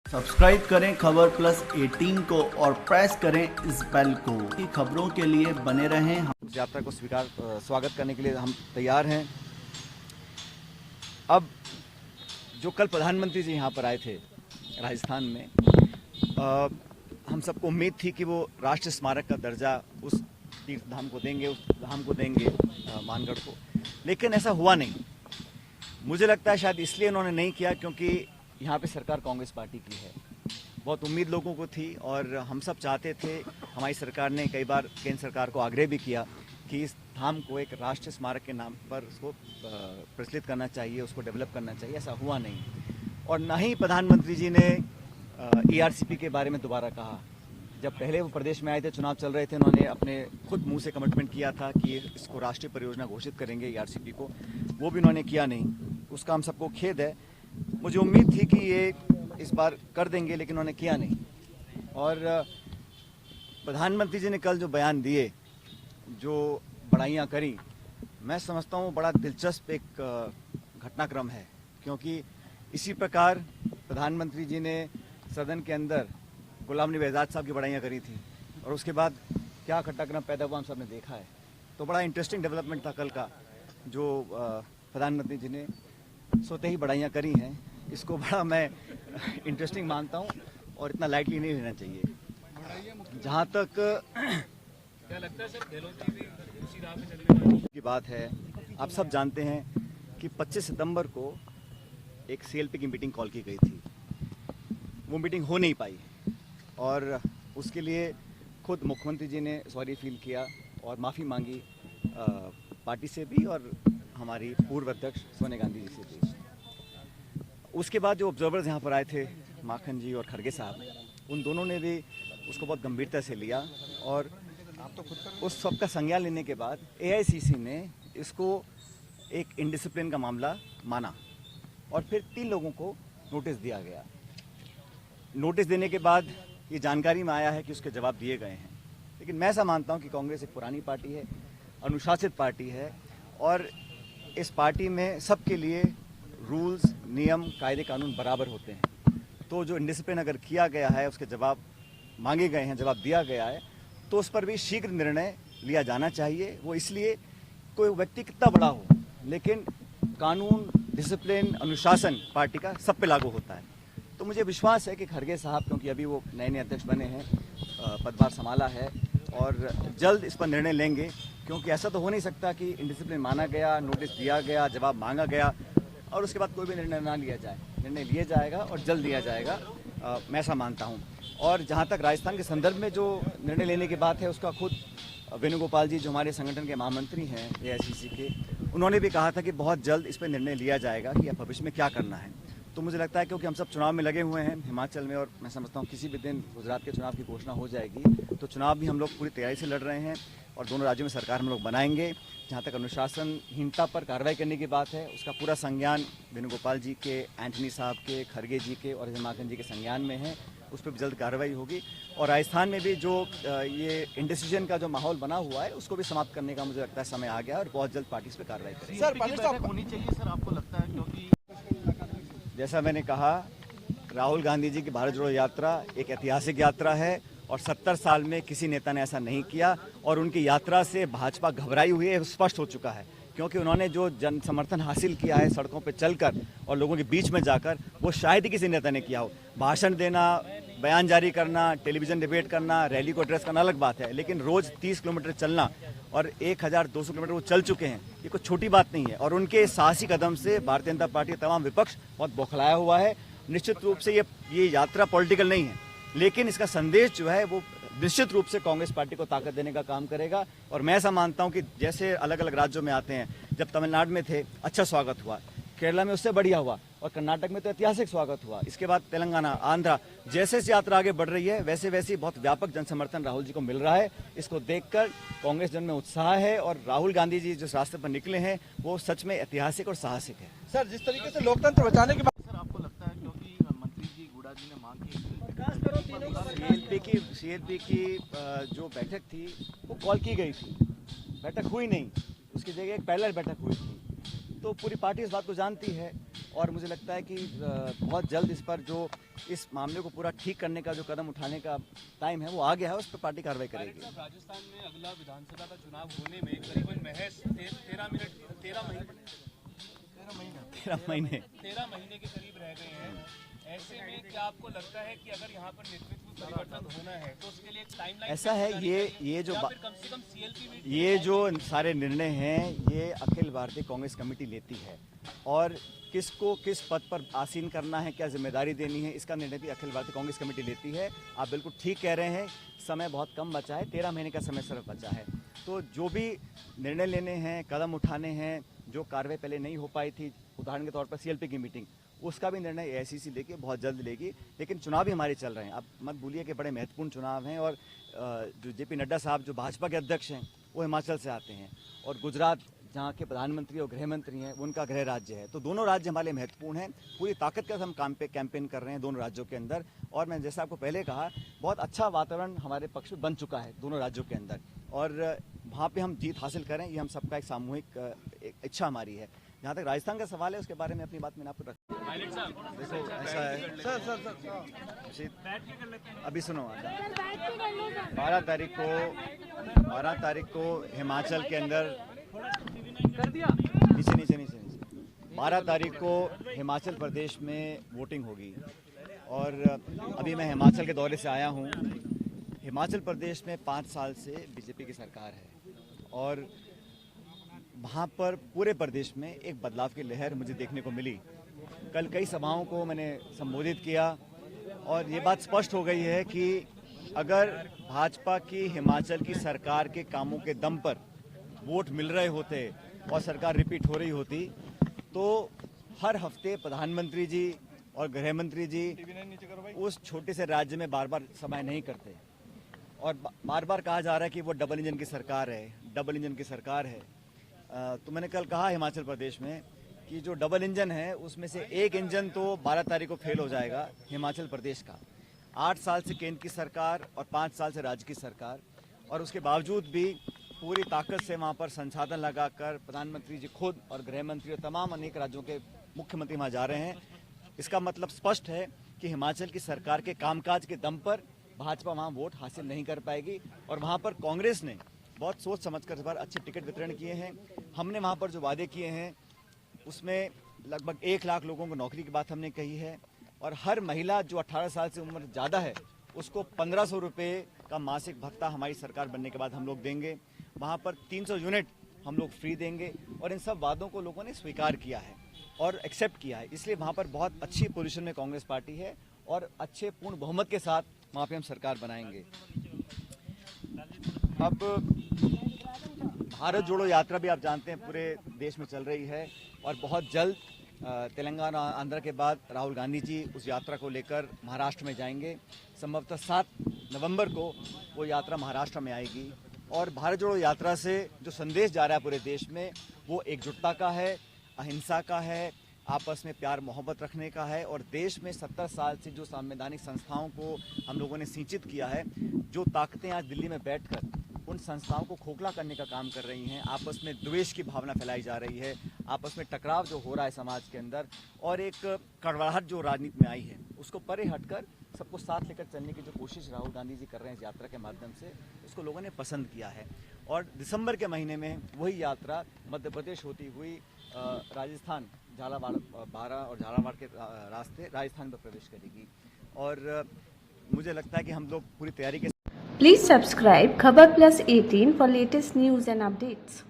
Subscribe करें खबर plus 18 को और प्रेस करें इस बेल को। खबरों के लिए बने रहें। यात्रा को स्वागत करने के लिए हम तैयार हैं। अब जो कल प्रधानमंत्री जी यहाँ पर आए थे राजस्थान में, हम सबको उम्मीद थी कि वो राष्ट्रीय स्मारक का दर्जा उस तीर्थ धाम को देंगे, उस धाम को देंगे मानगढ़ को, लेकिन ऐसा हुआ नहीं। मुझे लगता है शायद इसलिए उन्होंने नहीं किया क्योंकि यहाँ पे सरकार कांग्रेस पार्टी की है। बहुत उम्मीद लोगों को थी और हम सब चाहते थे, हमारी सरकार ने कई बार केंद्र सरकार को आग्रह भी किया कि इस धाम को एक राष्ट्रीय स्मारक के नाम पर उसको प्रचलित करना चाहिए, उसको डेवलप करना चाहिए। ऐसा हुआ नहीं और ना ही प्रधानमंत्री जी ने ERCP के बारे में दोबारा कहा। जब पहले वो प्रदेश में आए थे, चुनाव चल रहे थे, उन्होंने अपने खुद मुंह से कमिटमेंट किया था कि इसको राष्ट्रीय परियोजना घोषित करेंगे ERCP को, वो भी उन्होंने किया नहीं। उसका हम सबको खेद है। मुझे उम्मीद थी कि ये इस बार कर देंगे, लेकिन उन्होंने किया नहीं। और प्रधानमंत्री जी ने कल जो बयान दिए, जो बड़ाइयाँ करी, मैं समझता हूँ बड़ा दिलचस्प एक घटनाक्रम है, क्योंकि इसी प्रकार प्रधानमंत्री जी ने सदन के अंदर गुलाम नबी आज़ाद साहब की बड़ाइयाँ करी थी और उसके बाद क्या घटनाक्रम पैदा हुआ हम सब ने देखा है। तो बड़ा इंटरेस्टिंग डेवलपमेंट था कल का, जो प्रधानमंत्री जी ने सोते ही बड़ाइयाँ करी हैं। इसको बड़ा मैं इंटरेस्टिंग मानता हूँ और इतना लाइटली नहीं लेना चाहिए। जहाँ तक क्या लगता है सर, गहलोत जी भी उसी राह पे चलने वाली की बात है, आप सब जानते हैं कि 25 सितंबर को एक CLP की मीटिंग कॉल की गई थी। वो मीटिंग हो नहीं पाई और उसके लिए खुद मुख्यमंत्री जी ने सॉरी फील किया और माफ़ी मांगी पार्टी से भी और हमारी पूर्व अध्यक्ष सोनिया गांधी जी से भी। उसके बाद जो ऑब्जर्वर्स यहाँ पर आए थे, माखन जी और खड़गे साहब, उन दोनों ने भी उसको बहुत गंभीरता से लिया और उस सब का संज्ञान लेने के बाद AICC ने इसको एक इनडिसिप्लिन का मामला माना और फिर 3 लोगों को नोटिस दिया गया। नोटिस देने के बाद ये जानकारी में आया है कि उसके जवाब दिए गए हैं, लेकिन मैं ऐसा मानता हूँ कि कांग्रेस एक पुरानी पार्टी है, अनुशासित पार्टी है और इस पार्टी में सबके लिए रूल्स, नियम, कायदे कानून बराबर होते हैं। तो जो इंडिसिप्लिन अगर किया गया है, उसके जवाब मांगे गए हैं, जवाब दिया गया है, तो उस पर भी शीघ्र निर्णय लिया जाना चाहिए। वो इसलिए, कोई व्यक्ति कितना बड़ा हो, लेकिन कानून, डिसिप्लिन, अनुशासन पार्टी का सब पे लागू होता है। तो मुझे विश्वास है कि खड़गे साहब, क्योंकि अभी वो नए अध्यक्ष बने हैं, पदभार संभाला है और जल्द इस पर निर्णय लेंगे, क्योंकि ऐसा तो हो नहीं सकता कि इंडिसिप्लिन माना गया, नोटिस दिया गया, जवाब मांगा गया और उसके बाद कोई भी निर्णय ना लिया जाए। निर्णय लिया जाएगा और जल्द लिया जाएगा, मैं ऐसा मानता हूँ। और जहाँ तक राजस्थान के संदर्भ में जो निर्णय लेने की बात है, उसका खुद वेणुगोपाल जी, जो हमारे संगठन के महामंत्री हैं AICC के, उन्होंने भी कहा था कि बहुत जल्द इस पर निर्णय लिया जाएगा कि भविष्य में क्या करना है। तो मुझे लगता है क्योंकि हम सब चुनाव में लगे हुए हैं हिमाचल में, और मैं समझता हूँ किसी भी दिन गुजरात के चुनाव की घोषणा हो जाएगी, तो चुनाव भी हम लोग पूरी तैयारी से लड़ रहे हैं और दोनों राज्यों में सरकार हम लोग बनाएंगे। जहाँ तक अनुशासनहीनता पर कार्रवाई करने की बात है, उसका पूरा संज्ञान वेणुगोपाल जी के, एंटनी साहब के, खड़गे जी के और माखन जी के संज्ञान में है। उस पर भी जल्द कार्रवाई होगी और राजस्थान में भी जो ये इंडिसीजन का जो माहौल बना हुआ है, उसको भी समाप्त करने का मुझे लगता है समय आ गया और बहुत जल्द पार्टी इस पर कार्रवाई करेगी। सर, बैठक होनी चाहिए सर, आपको लगता है? क्योंकि जैसा मैंने कहा, राहुल गांधी जी की भारत जोड़ो यात्रा एक ऐतिहासिक यात्रा है और 70 साल में किसी नेता ने ऐसा नहीं किया और उनकी यात्रा से भाजपा घबराई हुई है, स्पष्ट हो चुका है। क्योंकि उन्होंने जो जन समर्थन हासिल किया है सड़कों पर चलकर और लोगों के बीच में जाकर, वो शायद ही किसी नेता ने किया हो। भाषण देना, बयान जारी करना, टेलीविजन डिबेट करना, रैली को एड्रेस करना अलग बात है, लेकिन रोज़ 30 किलोमीटर चलना और 1200 किलोमीटर वो चल चुके हैं, ये कोई छोटी बात नहीं है। और उनके साहसी कदम से भारतीय जनता पार्टी का तमाम विपक्ष बहुत बौखलाया हुआ है। निश्चित रूप से ये यात्रा पॉलिटिकल नहीं है, लेकिन इसका संदेश जो है वो निश्चित रूप से कांग्रेस पार्टी को ताकत देने का काम करेगा। और मैं ऐसा मानता हूं कि जैसे अलग अलग राज्यों में आते हैं, जब तमिलनाडु में थे अच्छा स्वागत हुआ, केरला में उससे बढ़िया हुआ और कर्नाटक में तो ऐतिहासिक स्वागत हुआ। इसके बाद तेलंगाना, आंध्रा, जैसे जैसे यात्रा आगे बढ़ रही है, वैसे वैसे बहुत व्यापक जन समर्थन राहुल जी को मिल रहा है। इसको देखकर कांग्रेस जन में उत्साह है और राहुल गांधी जी जिस रास्ते पर निकले हैं वो सच में ऐतिहासिक और साहसिक है। सर, जिस तरीके से लोकतंत्र बचाने की बात, सर आपको लगता है, क्योंकि मंत्री जी गुड़ा जी ने मांग की CLP की जो बैठक थी वो कॉल की गई थी, बैठक हुई नहीं, उसकी जगह एक पैरेलल बैठक हुई थी। तो पूरी पार्टी इस बात को जानती है और मुझे लगता है कि बहुत जल्द इस पर जो इस मामले को पूरा ठीक करने का जो कदम उठाने का टाइम है वो आ गया है, उस पर पार्टी कार्रवाई करेगी। राजस्थान में अगला विधानसभा का चुनाव होने में करीबन महज 13 महीने के करीब रह गए हैं। ऐसे में क्या आपको लगता है कि अगर यहाँ पर नेतृत्व परिवर्तन होना है तो उसके लिए एक टाइमलाइन ऐसा है, ये जो फिर कम से कम सीएलपी ये जो सारे निर्णय हैं ये अखिल भारतीय कांग्रेस कमेटी लेती है, और किसको किस पद पर आसीन करना है, क्या जिम्मेदारी देनी है, इसका निर्णय भी अखिल भारतीय कांग्रेस कमेटी लेती है। आप बिल्कुल ठीक कह रहे हैं, समय बहुत कम बचा है, 13 महीने का समय सिर्फ बचा है। तो जो भी निर्णय लेने हैं, कदम उठाने हैं, जो कार्रवाई पहले नहीं हो पाई थी, उदाहरण के तौर पर सीएलपी की मीटिंग, उसका भी निर्णय एआईसीसी लेके बहुत जल्द लेगी। लेकिन चुनाव भी हमारे चल रहे हैं, अब मत भूलिए कि बड़े महत्वपूर्ण चुनाव हैं, और जो जेपी नड्डा साहब जो भाजपा के अध्यक्ष हैं वो हिमाचल से आते हैं, और गुजरात जहाँ के प्रधानमंत्री और गृह मंत्री हैं उनका गृह राज्य है। तो दोनों राज्य हमारे महत्वपूर्ण हैं, पूरी ताकत के साथ हम कैंपेन कर रहे हैं दोनों राज्यों के अंदर। और मैं जैसे आपको पहले कहा, बहुत अच्छा वातावरण हमारे पक्ष में बन चुका है दोनों राज्यों के अंदर, और वहाँ पे हम जीत हासिल करें ये हम सबका एक सामूहिक इच्छा हमारी है। जहाँ तक राजस्थान का सवाल है उसके बारे में अपनी बात मैंने आपको देखो ऐसा है सर अभी सुनो, 12 तारीख को हिमाचल के अंदर नीचे 12 तारीख को हिमाचल प्रदेश में वोटिंग होगी, और अभी मैं हिमाचल के दौरे से आया हूँ। हिमाचल प्रदेश में 5 साल से बीजेपी की सरकार है, और वहाँ पर पूरे प्रदेश में एक बदलाव की लहर मुझे देखने को मिली। कल कई सभाओं को मैंने संबोधित किया, और ये बात स्पष्ट हो गई है कि अगर भाजपा की हिमाचल की सरकार के कामों के दम पर वोट मिल रहे होते और सरकार रिपीट हो रही होती, तो हर हफ्ते प्रधानमंत्री जी और गृह मंत्री जी उस छोटे से राज्य में बार बार सभाएं नहीं करते, और बार बार कहा जा रहा है कि वो डबल इंजन की सरकार है। तो मैंने कल कहा हिमाचल प्रदेश में कि जो डबल इंजन है उसमें से एक इंजन तो 12 तारीख को फेल हो जाएगा, हिमाचल प्रदेश का। 8 साल से केंद्र की सरकार और 5 साल से राज्य की सरकार, और उसके बावजूद भी पूरी ताकत से वहाँ पर संसाधन लगाकर प्रधानमंत्री जी खुद और गृह मंत्री और तमाम अनेक राज्यों के मुख्यमंत्री वहाँ जा रहे हैं। इसका मतलब स्पष्ट है कि हिमाचल की सरकार के कामकाज के दम पर भाजपा वहाँ वोट हासिल नहीं कर पाएगी, और वहाँ पर कांग्रेस ने बहुत सोच समझकर इस बार अच्छे टिकट वितरण किए हैं। हमने वहाँ पर जो वादे किए हैं उसमें लगभग 1 लाख लोगों को नौकरी की बात हमने कही है, और हर महिला जो 18 साल से उम्र ज़्यादा है उसको 1500 रुपये का मासिक भत्ता हमारी सरकार बनने के बाद हम लोग देंगे। वहाँ पर 300 यूनिट हम लोग फ्री देंगे, और इन सब वादों को लोगों ने स्वीकार किया है और एक्सेप्ट किया है। इसलिए वहाँ पर बहुत अच्छी पोजीशन में कांग्रेस पार्टी है, और अच्छे पूर्ण बहुमत के साथ वहाँ पे हम सरकार बनाएंगे। अब भारत जोड़ो यात्रा भी आप जानते हैं पूरे देश में चल रही है, और बहुत जल्द तेलंगाना आंध्र के बाद राहुल गांधी जी उस यात्रा को लेकर महाराष्ट्र में जाएंगे। संभवतः 7 नवंबर को वो यात्रा महाराष्ट्र में आएगी, और भारत जोड़ो यात्रा से जो संदेश जा रहा है पूरे देश में वो एकजुटता का है, अहिंसा का है, आपस में प्यार मोहब्बत रखने का है। और देश में 70 साल से जो संवैधानिक संस्थाओं को हम लोगों ने सिंचित किया है, जो ताकतें आज दिल्ली में बैठकर उन संस्थाओं को खोखला करने का काम कर रही हैं, आपस में द्वेष की भावना फैलाई जा रही है, आपस में टकराव जो हो रहा है समाज के अंदर, और एक कड़वाहट जो राजनीति में आई है, उसको परे हटकर सबको साथ लेकर चलने की जो कोशिश राहुल गांधी जी कर रहे हैं इस यात्रा के माध्यम से, उसको लोगों ने पसंद किया है। और दिसंबर के महीने में वही यात्रा मध्य प्रदेश होती हुई राजस्थान, झालावाड़, बारा और झालावाड़ के रास्ते राजस्थान में प्रवेश करेगी। और मुझे लगता है कि हम लोग पूरी तैयारी के Please subscribe Khabar Plus 18 for latest news and updates.